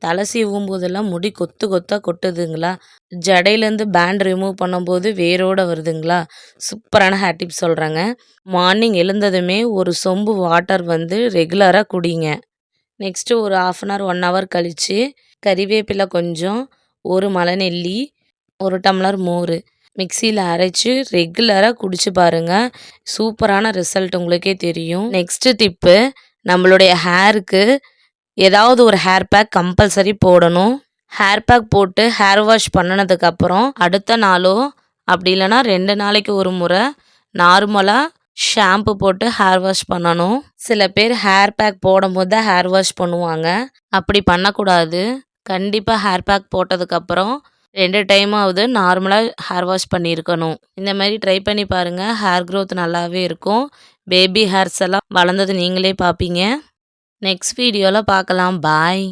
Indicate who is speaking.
Speaker 1: தலை சீவும் போதெல்லாம் முடி கொத்து கொத்தாக கொட்டுதுங்களா, ஜடையிலேருந்து பேண்ட் ரிமூவ் பண்ணும்போது வேரோடு வருதுங்களா, சூப்பரான ஹேர் டிப்ஸ் சொல்கிறேங்க. மார்னிங் எழுந்ததுமே ஒரு சொம்பு வாட்டர் ரெகுலராக குடிங்க. நெக்ஸ்ட்டு ஒரு 1/2 1 ஹவர் கழித்து கறிவேப்பிலை கொஞ்சம், ஒரு மலைநெல்லி, 1 டம்ளர் மோர் மிக்சியில் அரைச்சி ரெகுலராக குடிச்சு பாருங்கள். சூப்பரான ரிசல்ட் உங்களுக்கே தெரியும். நெக்ஸ்ட்டு டிப்பு, நம்மளுடைய ஹேருக்கு ஏதாவது ஒரு ஹேர் பேக் கம்பல்சரி போடணும். ஹேர் பேக் போட்டு ஹேர் வாஷ் பண்ணினதுக்கப்புறம் அடுத்த நாளோ அப்படி இல்லைனா 2 நாளைக்கு ஒரு முறை நார்மலாக ஷாம்பு போட்டு ஹேர் வாஷ் பண்ணணும். சில பேர் ஹேர் பேக் போடும்போது தான் ஹேர் வாஷ் பண்ணுவாங்க. அப்படி பண்ணக்கூடாது. கண்டிப்பாக ஹேர் பேக் போட்டதுக்கப்புறம் 2 டைமாவது நார்மலாக ஹேர் வாஷ் பண்ணியிருக்கணும். இந்த மாதிரி ட்ரை பண்ணி பாருங்கள். ஹேர் க்ரோத் நல்லாவே இருக்கும். பேபி ஹேர்ஸ் எல்லாம் வளர்ந்தது நீங்களே பார்ப்பீங்க. நெக்ஸ்ட் வீடியோவில் பார்க்கலாம். பாய்.